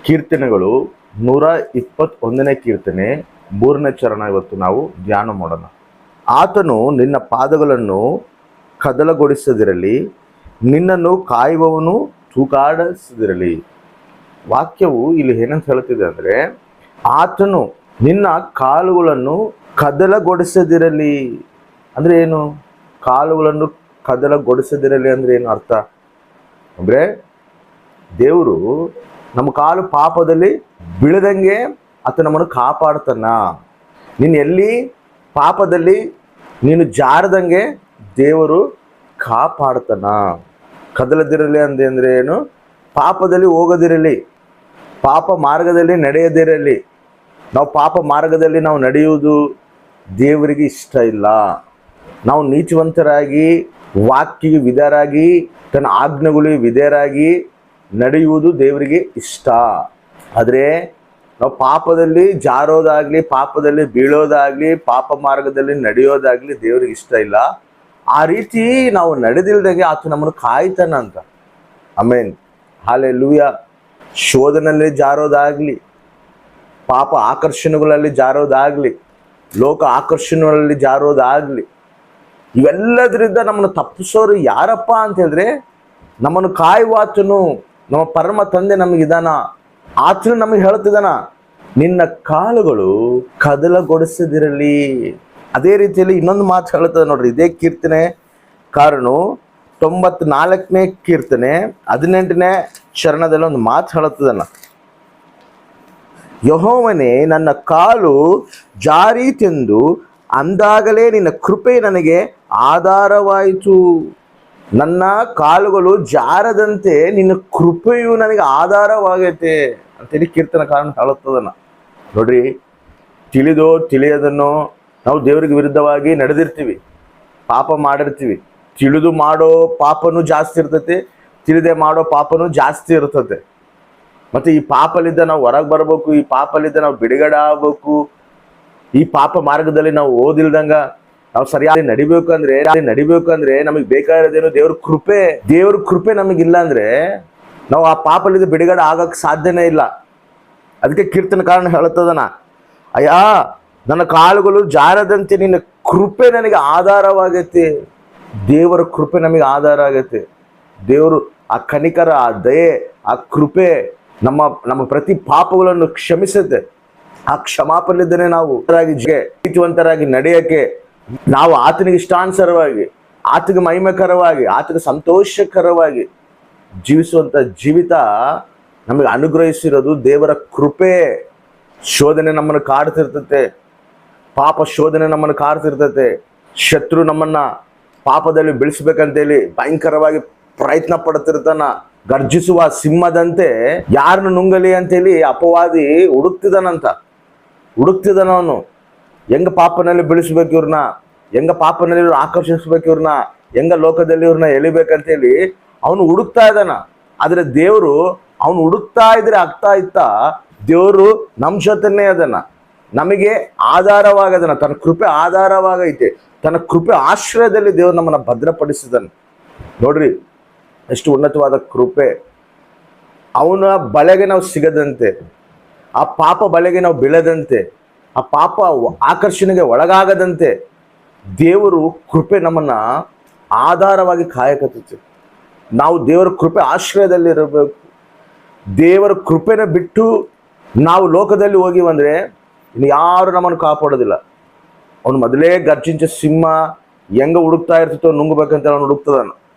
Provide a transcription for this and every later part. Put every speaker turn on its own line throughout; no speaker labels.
ಕೀರ್ತನೆಗಳು 121ನೇ ಕೀರ್ತನೆ 3ನೇ ಚರಣ ಇವತ್ತು ನಾವು ಧ್ಯಾನ ಮಾಡೋಣ. ಆತನು ನಿನ್ನ ಪಾದಗಳನ್ನು ಕದಲಗೊಳಿಸದಿರಲಿ, ನಿನ್ನನ್ನು ಕಾಯುವವನು ತೂಗಾಡಿಸದಿರಲಿ. ವಾಕ್ಯವು ಇಲ್ಲಿ ಏನಂತ ಹೇಳ್ತಿದೆ ಅಂದರೆ, ಆತನು ನಿನ್ನ ಕಾಲುಗಳನ್ನು ಕದಲಗೊಳಿಸದಿರಲಿ ಅಂದರೆ ಏನು? ಕಾಲುಗಳನ್ನು ಕದಲಗೊಳಿಸದಿರಲಿ ಅಂದರೆ ಏನು ಅರ್ಥ ಅಂದರೆ, ದೇವರು ನಮ್ಮ ಕಾಲು ಪಾಪದಲ್ಲಿ ಬೀಳದಂಗೆ ಆತ ನಮ್ಮನ್ನು ಕಾಪಾಡ್ತಾನ. ನೀನು ಎಲ್ಲಿ ಪಾಪದಲ್ಲಿ ನೀನು ಜಾರದಂಗೆ ದೇವರು ಕಾಪಾಡ್ತಾನ. ಕದಲದಿರಲಿ ಅಂದರೆ ಏನು? ಪಾಪದಲ್ಲಿ ಹೋಗದಿರಲಿ, ಪಾಪ ಮಾರ್ಗದಲ್ಲಿ ನಡೆಯದಿರಲಿ. ನಾವು ಪಾಪ ಮಾರ್ಗದಲ್ಲಿ ನಾವು ನಡೆಯುವುದು ದೇವರಿಗೆ ಇಷ್ಟ ಇಲ್ಲ. ನಾವು ನೀತಿವಂತರಾಗಿ, ವಾಕ್ಯಗೆ ವಿಧೇಯರಾಗಿ, ತನ್ನ ಆಜ್ಞೆಗಳಿಗೆ ವಿಧೇಯರಾಗಿ ನಡೆಯುವುದು ದೇವರಿಗೆ ಇಷ್ಟ. ಆದರೆ ನಾವು ಪಾಪದಲ್ಲಿ ಜಾರೋದಾಗಲಿ, ಪಾಪದಲ್ಲಿ ಬೀಳೋದಾಗಲಿ, ಪಾಪ ಮಾರ್ಗದಲ್ಲಿ ನಡೆಯೋದಾಗಲಿ ದೇವರಿಗೆ ಇಷ್ಟ ಇಲ್ಲ. ಆ ರೀತಿ ನಾವು ನಡೆದಿಲ್ದಂಗೆ ಆತ ನಮ್ಮನ್ನು ಕಾಯ್ತಾನ ಅಂತ. Amen, hallelujah. ಶೋಧನೆಯಲ್ಲಿ ಜಾರೋದಾಗಲಿ, ಪಾಪ ಆಕರ್ಷಣೆಗಳಲ್ಲಿ ಜಾರೋದಾಗಲಿ, ಲೋಕ ಆಕರ್ಷಣೆಗಳಲ್ಲಿ ಜಾರೋದಾಗಲಿ, ಇವೆಲ್ಲದರಿಂದ ನಮ್ಮನ್ನು ತಪ್ಪಿಸೋರು ಯಾರಪ್ಪ ಅಂತ ಹೇಳಿದ್ರೆ, ನಮ್ಮನ್ನು ಕಾಯುವಾತನು ನಮ್ಮ ಪರಮ ತಂದೆ ನಮಗಿದಾನ. ಆತನು ನಮಗೆ ಹೇಳ್ತಿದ್ದಾನ, ನಿನ್ನ ಕಾಲುಗಳು ಕದಲಗೊಳಿಸದಿರಲಿ. ಅದೇ ರೀತಿಯಲ್ಲಿ ಇನ್ನೊಂದು ಮಾತು ಹೇಳ್ತದೆ ನೋಡ್ರಿ, ಇದೇ ಕೀರ್ತನೆ ಕಾರನು 94ನೇ ಕೀರ್ತನೆ 18ನೇ ಚರಣದಲ್ಲಿ ಒಂದು ಮಾತು ಹೇಳುತ್ತದನ್ನ, ಯೆಹೋವನೇ ನನ್ನ ಕಾಲು ಜಾರೀತೆಂದು ಅಂದಾಗಲೇ ನಿನ್ನ ಕೃಪೆ ನನಗೆ ಆಧಾರವಾಯಿತು. ನನ್ನ ಕಾಲುಗಳು ಜಾರದಂತೆ ನಿನ್ನ ಕೃಪೆಯು ನನಗೆ ಆಧಾರವಾಗೈತೆ ಅಂತೇಳಿ ಕೀರ್ತನಕಾರನ ಹೇಳುತ್ತದನ್ನ. ನೋಡ್ರಿ, ತಿಳಿದೋ ತಿಳಿಯದನ್ನೋ ನಾವು ದೇವರಿಗೆ ವಿರುದ್ಧವಾಗಿ ನಡೆದಿರ್ತೀವಿ, ಪಾಪ ಮಾಡಿರ್ತೀವಿ. ತಿಳಿದು ಮಾಡೋ ಪಾಪನೂ ಜಾಸ್ತಿ ಇರ್ತೈತಿ, ತಿಳಿದೆ ಮಾಡೋ ಪಾಪನೂ ಜಾಸ್ತಿ ಇರ್ತದೆ. ಮತ್ತು ಈ ಪಾಪಲಿದ್ದ ನಾವು ಹೊರಗೆ ಬರ್ಬೇಕು, ಈ ಪಾಪಲಿದ್ದ ನಾವು ಬಿಡುಗಡೆ ಆಗ್ಬೇಕು. ಈ ಪಾಪ ಮಾರ್ಗದಲ್ಲಿ ನಾವು ಓದಿಲ್ದಂಗ ನಾವು ಸರಿಯಾಗಿ ನಡಿಬೇಕಂದ್ರೆ ನಮಗೆ ಬೇಕಾಗಿರೋದೇನು? ದೇವ್ರ ಕೃಪೆ ನಮಗಿಲ್ಲ ಅಂದ್ರೆ ನಾವು ಆ ಪಾಪಲಿದ್ದ ಬಿಡುಗಡೆ ಆಗಕ್ಕೆ ಸಾಧ್ಯನೇ ಇಲ್ಲ. ಅದಕ್ಕೆ ಕೀರ್ತನಕಾರನ ಹೇಳ್ತದನ, ಅಯ್ಯ ನನ್ನ ಕಾಲುಗಳು ಜಾರದಂತೆ ನಿನ್ನ ಕೃಪೆ ನನಗೆ ಆಧಾರವಾಗೈತಿ. ದೇವರ ಕೃಪೆ ನಮಗೆ ಆಧಾರ ಆಗೈತೆ. ದೇವರು ಆ ಕನಿಕರ, ಆ ದಯೆ, ಆ ಕೃಪೆ ನಮ್ಮ ಪ್ರತಿ ಪಾಪಗಳನ್ನು ಕ್ಷಮಿಸುತ್ತೆ. ಆ ಕ್ಷಮಾಪಣೆಯಿಂದನೇ ನಾವು ನೀತಿವಂತರಾಗಿ ನಡೆಯಕ್ಕೆ, ನಾವು ಆತನಿಗೆ ಇಷ್ಟಾನುಸಾರವಾಗಿ, ಆತನಿಗೆ ಮಹಿಮೆಕರವಾಗಿ, ಆತನಿಗೆ ಸಂತೋಷಕರವಾಗಿ ಜೀವಿಸುವಂಥ ಜೀವಿತ ನಮಗೆ ಅನುಗ್ರಹಿಸಿರೋದು ದೇವರ ಕೃಪೆ. ಶೋಧನೆ ನಮ್ಮನ್ನು ಕಾಡ್ತಿರ್ತತೆ, ಪಾಪ ಶೋಧನೆ ನಮ್ಮನ್ನು ಕಾಡ್ತಿರ್ತತೆ. ಶತ್ರು ನಮ್ಮನ್ನ ಪಾಪದಲ್ಲಿ ಬೆಳೆಸ್ಬೇಕಂತೇಳಿ ಭಯಂಕರವಾಗಿ ಪ್ರಯತ್ನ ಪಡ್ತಿರ್ತಾನ. ಗರ್ಜಿಸುವ ಸಿಂಹದಂತೆ ಯಾರನ್ನು ನುಂಗಲಿ ಅಂತೇಳಿ ಅಪವಾದಿ ಹುಡುಕ್ತಿದಾನ. ಅವನು ಹೆಂಗ ಪಾಪನಲ್ಲಿ ಬೆಳೆಸ್ಬೇಕು ಇವ್ರನ್ನ, ಹೆಂಗ ಪಾಪನಲ್ಲಿ ಇವ್ರು ಆಕರ್ಷಿಸ್ಬೇಕು ಇವ್ರನ್ನ, ಹೆಂಗ ಲೋಕದಲ್ಲಿ ಇವ್ರನ್ನ ಎಳಿಬೇಕಂತೇಳಿ ಅವನು ಹುಡುಕ್ತಾ ಇದ್ದಾನ. ಆದರೆ ದೇವರು ಅವನು ಹುಡುಕ್ತಾ ಇದ್ರೆ ಆಗ್ತಾ ಇತ್ತಾ ದೇವರು ನಮ್ಮ ಜೊತೆನೇ ಅದನ್ನ, ನಮಗೆ ಆಧಾರವಾಗದನ. ತನ್ನ ಕೃಪೆ ಆಧಾರವಾಗೈತೆ. ತನ್ನ ಕೃಪೆ ಆಶ್ರಯದಲ್ಲಿ ದೇವರು ನಮ್ಮನ್ನ ಭದ್ರಪಡಿಸಿದನು. ನೋಡ್ರಿ, ಎಷ್ಟು ಉನ್ನತವಾದ ಕೃಪೆ. ಅವನ ಬಲೆಗೆ ನಾವು ಸಿಗದಂತೆ, ಆ ಪಾಪ ಬಲೆಗೆ ನಾವು ಬೀಳದಂತೆ, ಆ ಪಾಪ ಆಕರ್ಷಣೆಗೆ ಒಳಗಾಗದಂತೆ ದೇವರು ಕೃಪೆ ನಮ್ಮನ್ನ ಆಧಾರವಾಗಿ ಕಾಯಕತ್ತಿತ್ತು. ನಾವು ದೇವರ ಕೃಪೆ ಆಶ್ರಯದಲ್ಲಿ ಇರಬೇಕು. ದೇವರ ಕೃಪೆನ ಬಿಟ್ಟು ನಾವು ಲೋಕದಲ್ಲಿ ಹೋಗಿವಂದ್ರೆ ಇನ್ನು ಯಾರು ನಮ್ಮನ್ನು ಕಾಪಾಡೋದಿಲ್ಲ. ಅವನು ಮೊದಲೇ ಗರ್ಜಿಂಚ ಸಿಂಹ ಹೆಂಗ ಹುಡುಕ್ತಾ ಇರ್ತಿತ್ತೋ ನುಂಗಬೇಕಂತ ಅವನು ಹುಡುಕ್ತದಾನ.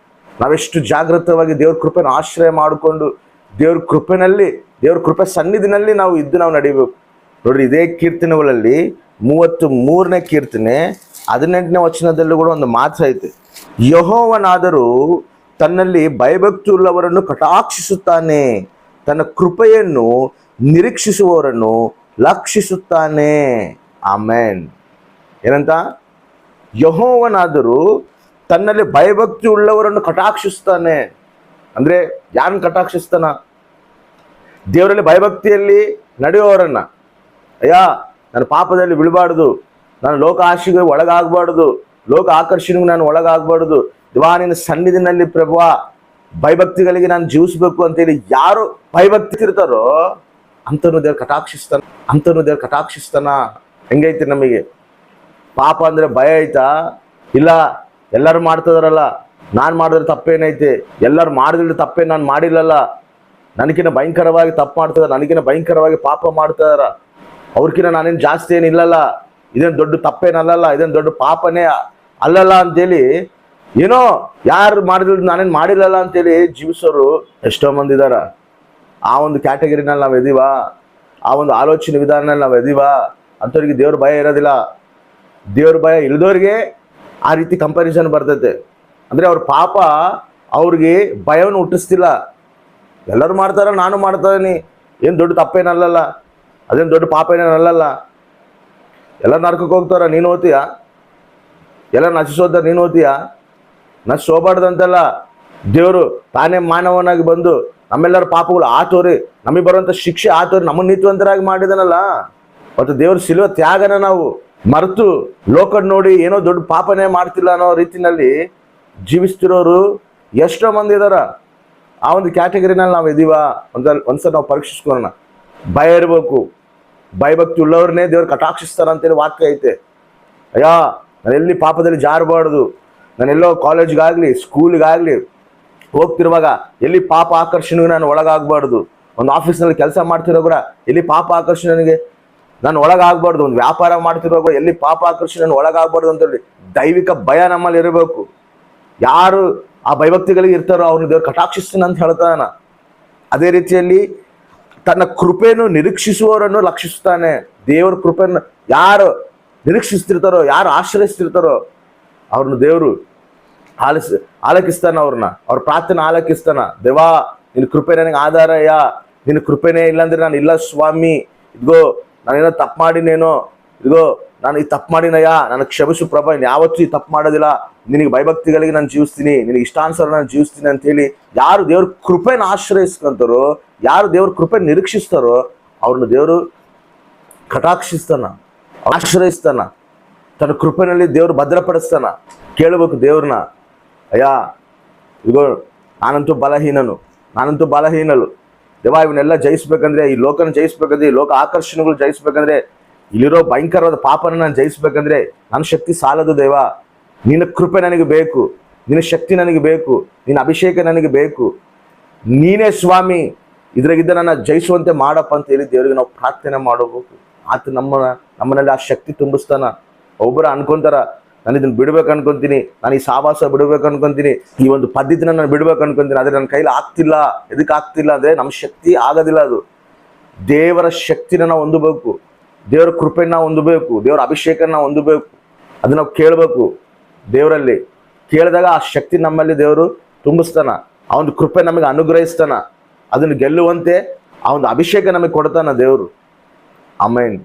ನಾವೆಷ್ಟು ಜಾಗೃತವಾಗಿ ದೇವ್ರ ಕೃಪೆನ ಆಶ್ರಯ ಮಾಡಿಕೊಂಡು ದೇವ್ರ ಕೃಪೆ ಸನ್ನಿಧಿನಲ್ಲಿ ನಾವು ನಡಿಬೇಕು. ನೋಡ್ರಿ, ಇದೇ ಕೀರ್ತನೆಗಳಲ್ಲಿ 33ನೇ ಕೀರ್ತನೆ 18ನೇ ವಚನದಲ್ಲೂ ಕೂಡ ಒಂದು ಮಾತು ಐತೆ, ಯೆಹೋವನಾದರೂ ತನ್ನಲ್ಲಿ ಭಯಭಕ್ತಿ ಉಳ್ಳವರನ್ನು ಕಟಾಕ್ಷಿಸುತ್ತಾನೆ, ತನ್ನ ಕೃಪೆಯನ್ನು ನಿರೀಕ್ಷಿಸುವವರನ್ನು ಲಕ್ಷಿಸುತ್ತಾನೆ. ಆಮೆನ್. ಏನಂತ? ಯೆಹೋವನಾದರೂ ತನ್ನಲ್ಲಿ ಭಯಭಕ್ತಿ ಉಳ್ಳವರನ್ನು ಕಟಾಕ್ಷಿಸ್ತಾನೆ. ಅಂದ್ರೆ ಯಾರನ್ನು ಕಟಾಕ್ಷಿಸ್ತಾನ? ದೇವರಲ್ಲಿ ಭಯಭಕ್ತಿಯಲ್ಲಿ ನಡೆಯುವವರನ್ನ. ಅಯ್ಯ, ನಾನು ಪಾಪದಲ್ಲಿ ಬೀಳಬಾರ್ದು, ನಾನು ಲೋಕ ಆಶೆಗೆ ಒಳಗಾಗಬಾರ್ದು, ಲೋಕ ಆಕರ್ಷಣೆಗೆ ನಾನು ಒಳಗಾಗಬಾರ್ದು, ದಿವಾನಿನ ಸನ್ನಿಧಿನಲ್ಲಿ ಪ್ರಭುವ ಭಯಭಕ್ತಿಗಳಿಗೆ ನಾನು ಜೀವಿಸ್ಬೇಕು ಅಂತೇಳಿ ಯಾರು ಭಯಭಕ್ತಿ ಇರ್ತಾರೋ ಅಂತನು ದೇವ್ರು ಕಟಾಕ್ಷಿಸ್ತಾನ. ಹೆಂಗೈತಿ ನಮಗೆ? ಪಾಪ ಅಂದ್ರೆ ಭಯ ಐತಾ? ಇಲ್ಲ. ಎಲ್ಲರೂ ಮಾಡ್ತಿದಾರಲ್ಲ, ನಾನು ಮಾಡಿದ್ರೆ ತಪ್ಪೇನೈತೆ? ಎಲ್ಲರೂ ಮಾಡಿದ್ರೆ ತಪ್ಪೇ ನಾನು ಮಾಡಿಲ್ಲಲ್ಲ, ನನಗಿನ್ನ ಭಯಂಕರವಾಗಿ ತಪ್ಪು ಮಾಡ್ತಿದಾರ, ನನಗಿನ್ನ ಭಯಂಕರವಾಗಿ ಪಾಪ ಮಾಡ್ತಿದಾರ, ಅವ್ರಕಿನ್ನ ನಾನೇನು ಜಾಸ್ತಿ ಏನಿಲ್ಲಲ್ಲ, ಇದೇನು ದೊಡ್ಡ ತಪ್ಪೇನಲ್ಲ, ಇದೇನು ದೊಡ್ಡ ಪಾಪನೇ ಅಲ್ಲಲ್ಲ ಅಂತೇಳಿ ಏನೋ ಯಾರು ಮಾಡಿದ್ರು ನಾನೇನು ಮಾಡಿಲ್ಲಲ್ಲ ಅಂತೇಳಿ ಜೀವಿಸೋರು ಎಷ್ಟೋ ಮಂದಿ ಇದಾರ. ಆ ಒಂದು ಕ್ಯಾಟಗರಿನಲ್ಲಿ ನಾವು ಎದೀವ, ಆ ಒಂದು ಆಲೋಚನೆ ವಿಧಾನದಲ್ಲಿ ನಾವು ಎದೀವ. ಅಂಥವ್ರಿಗೆ ದೇವ್ರ ಭಯ ಇರೋದಿಲ್ಲ. ದೇವ್ರ ಭಯ ಇಳಿದವ್ರಿಗೆ ಆ ರೀತಿ ಕಂಪ್ಯಾರಿಸನ್ ಬರ್ತೈತೆ. ಅಂದರೆ ಅವ್ರ ಪಾಪ ಅವ್ರಿಗೆ ಭಯವನ್ನು ಹುಟ್ಟಿಸ್ತಿಲ್ಲ. ಎಲ್ಲರೂ ಮಾಡ್ತಾರ, ನಾನು ಮಾಡ್ತಾನೆ, ಏನು ದೊಡ್ಡ ತಪ್ಪೇನಲ್ಲಲ್ಲ, ಅದೇನು ದೊಡ್ಡ ಪಾಪ ಏನೇನಲ್ಲ. ಎಲ್ಲ ನರ್ಕಕ್ಕೆ ಹೋಗ್ತಾರ, ನೀನು ಓದ್ತೀಯ? ಎಲ್ಲ ನಶಿಸೋದಾರ, ನೀನು ಓದ್ತೀಯ? ನಶಿಸೋಬಾರ್ದಂತಲ್ಲ. ದೇವರು ತಾನೇ ಮಾನವನಾಗಿ ಬಂದು ನಮ್ಮೆಲ್ಲರ ಪಾಪಗಳು ಆತೋರಿ, ನಮಗೆ ಬರುವಂಥ ಶಿಕ್ಷೆ ಆತೋರಿ, ನಮ್ಮನ್ನು ನೀತಿವಂತರಾಗಿ ಮಾಡಿದನಲ್ಲ. ಮತ್ತು ದೇವ್ರ ಶಿಲುವ ತ್ಯಾಗನ ನಾವು ಮರೆತು ಲೋಕ ನೋಡಿ ಏನೋ ದೊಡ್ಡ ಪಾಪನೇ ಮಾಡ್ತಿಲ್ಲ ಅನ್ನೋ ರೀತಿನಲ್ಲಿ ಜೀವಿಸ್ತಿರೋರು ಎಷ್ಟೋ ಮಂದಿ ಇದಾರ. ಆ ಒಂದು ಕ್ಯಾಟಗರಿನಲ್ಲಿ ನಾವು ಇದೀವ ಒಂದ್ಸಲ ನಾವು ಪರೀಕ್ಷಿಸ್ಕೊಳ್ಳೋಣ. ಭಯ ಇರಬೇಕು. ಭಯಭಕ್ತಿ ಉಳ್ಳವ್ರನ್ನೇ ದೇವ್ರು ಕಟಾಕ್ಷಿಸ್ತಾರ ಅಂತೇಳಿ ವಾಕ್ಯ ಐತೆ. ಅಯ್ಯಾ, ನಾನು ಎಲ್ಲಿ ಪಾಪದಲ್ಲಿ ಜಾರಬಾರ್ದು, ನಾನೆಲ್ಲೋ ಕಾಲೇಜ್ಗಾಗಲಿ ಸ್ಕೂಲ್ಗಾಗಲಿ ಹೋಗ್ತಿರುವಾಗ ಎಲ್ಲಿ ಪಾಪ ಆಕರ್ಷಣೆಗೆ ನಾನು ಒಳಗಾಗಬಾರ್ದು. ಒಂದು ಆಫೀಸ್ನಲ್ಲಿ ಕೆಲಸ ಮಾಡ್ತಿರೋ ಕೂಡ ಎಲ್ಲಿ ಪಾಪ ಆಕರ್ಷಣೆಗೆ ನಾನು ಒಳಗಾಗಬಾರ್ದು. ಒಂದು ವ್ಯಾಪಾರ ಮಾಡ್ತಿರುವಾಗ ಎಲ್ಲಿ ಪಾಪ ಆಕರ್ಷಣೆ ಒಳಗಾಗಬಾರ್ದು ಅಂತೇಳಿ ದೈವಿಕ ಭಯ ನಮ್ಮಲ್ಲಿ ಇರಬೇಕು. ಯಾರು ಆ ಭಯಭಕ್ತಿಗಳಿಗೆ ಇರ್ತಾರೋ ಅವ್ರನ್ನ ದೇವ್ರು ಕಟಾಕ್ಷಿಸ್ತಾನೆ ಅಂತ ಹೇಳ್ತಾನ. ಅದೇ ರೀತಿಯಲ್ಲಿ ತನ್ನ ಕೃಪೆಯನ್ನು ನಿರೀಕ್ಷಿಸುವವರನ್ನು ಲಕ್ಷಿಸ್ತಾನೆ. ದೇವರ ಕೃಪೆಯನ್ನು ಯಾರು ನಿರೀಕ್ಷಿಸ್ತಿರ್ತಾರೋ, ಯಾರು ಆಶ್ರಯಿಸ್ತಿರ್ತಾರೋ ಅವ್ರನ್ನ ದೇವರು ಆಲಕಿಸ್ತಾನ. ಅವ್ರ ಪ್ರಾರ್ಥನೆ ಆಲಕಿಸ್ತಾನ. ದೇವಾ, ನಿನ್ನ ಕೃಪೆ ನನಗೆ ಆಧಾರಯ್ಯ, ನಿನ್ನ ಕೃಪೆನೇ ಇಲ್ಲಾಂದ್ರೆ ನಾನು ಇಲ್ಲ ಸ್ವಾಮಿ, ಇದ್ಗೋ ನಾನೇನೋ ತಪ್ಪು ಮಾಡಿನೇನೋ, ಇದ್ಗೋ ನಾನು ಈ ತಪ್ಪು ಮಾಡಿನಯ್ಯ, ನನಗೆ ಕ್ಷಮಿಸು ಪ್ರಭಾ, ಯಾವತ್ತೂ ಈ ತಪ್ಪು ಮಾಡೋದಿಲ್ಲ, ನಿನಗೆ ಭಯಭಕ್ತಿಗಳಿಗೆ ನಾನು ಜೀವಿಸ್ತೀನಿ, ನಿನಗೆ ಇಷ್ಟಾನುಸಾರ ನಾನು ಜೀವಿಸ್ತೀನಿ ಅಂತೇಳಿ ಯಾರು ದೇವ್ರ ಕೃಪೆನ ಆಶ್ರಯಿಸ್ಕೊಂತಾರೋ, ಯಾರು ದೇವ್ರ ಕೃಪೆ ನಿರೀಕ್ಷಿಸ್ತಾರೋ ಅವ್ರನ್ನ ದೇವರು ಕಟಾಕ್ಷಿಸ್ತಾನ, ಆಶ್ರಯಿಸ್ತಾನ. ತನ್ನ ಕೃಪೆನಲ್ಲಿ ದೇವ್ರು ಭದ್ರಪಡಿಸ್ತಾನ. ಕೇಳಬೇಕು ದೇವ್ರನ್ನ, ಅಯ್ಯ ಇಗೋ ನಾನಂತೂ ಬಲಹೀನಳು ದೇವಾ, ಇವನ್ನೆಲ್ಲ ಜಯಿಸ್ಬೇಕಂದ್ರೆ, ಈ ಲೋಕನ ಜಯಿಸ್ಬೇಕಂದ್ರೆ, ಈ ಲೋಕ ಆಕರ್ಷಣೆಗಳು ಜಯಿಸ್ಬೇಕಂದ್ರೆ, ಇಲ್ಲಿರೋ ಭಯಂಕರವಾದ ಪಾಪನ ನಾನು ಜಯಿಸ್ಬೇಕಂದ್ರೆ ನನ್ನ ಶಕ್ತಿ ಸಾಲದು ದೇವಾ. ನಿನ್ನ ಕೃಪೆ ನನಗೆ ಬೇಕು, ನಿನ್ನ ಶಕ್ತಿ ನನಗೆ ಬೇಕು, ನಿನ್ನ ಅಭಿಷೇಕ ನನಗೆ ಬೇಕು, ನೀನೇ ಸ್ವಾಮಿ, ಇದ್ರಾಗಿದ್ದ ನನ್ನ ಜಯಿಸುವಂತೆ ಮಾಡಪ್ಪ ಅಂತ ಹೇಳಿ ದೇವರಿಗೆ ನಾವು ಪ್ರಾರ್ಥನೆ ಮಾಡಬೇಕು. ಆತ ನಮ್ಮನಲ್ಲಿ ಆ ಶಕ್ತಿ ತುಂಬಿಸ್ತಾನ. ಒಬ್ಬರು ಅನ್ಕೊಂತಾರ, ನಾನು ಇದನ್ನು ಬಿಡ್ಬೇಕು ಅನ್ಕೊಂತೀನಿ, ನಾನು ಈ ಸಾವಾಸ ಬಿಡ್ಬೇಕು ಅನ್ಕೊಂತೀನಿ, ಈ ಒಂದು ಪದ್ಧತಿನ ನಾನು ಬಿಡ್ಬೇಕು ಅನ್ಕೊಂತೀನಿ, ಆದರೆ ನನ್ನ ಕೈಲಿ ಆಗ್ತಿಲ್ಲ. ಎದಕ್ಕೆ ಆಗ್ತಿಲ್ಲ ಅಂದರೆ ನಮ್ಮ ಶಕ್ತಿ ಆಗೋದಿಲ್ಲ. ಅದು ದೇವರ ಶಕ್ತಿನ ನಾವು ಹೊಂದಬೇಕು, ದೇವರ ಕೃಪೆನ ನಾವು ಹೊಂದಬೇಕು, ದೇವರ ಅಭಿಷೇಕನ ನಾವು ಹೊಂದಬೇಕು. ಅದು ನಾವು ಕೇಳಬೇಕು. ದೇವರಲ್ಲಿ ಕೇಳಿದಾಗ ಆ ಶಕ್ತಿ ನಮ್ಮಲ್ಲಿ ದೇವರು ತುಂಬಿಸ್ತಾನ. ಆ ಒಂದು ಕೃಪೆ ನಮಗೆ ಅನುಗ್ರಹಿಸ್ತಾನ. ಅದನ್ನು ಗೆಲ್ಲುವಂತೆ ಆ ಒಂದು ಅಭಿಷೇಕ ನಮಗೆ ಕೊಡ್ತಾನ ದೇವರು. ಆಮೆನ್.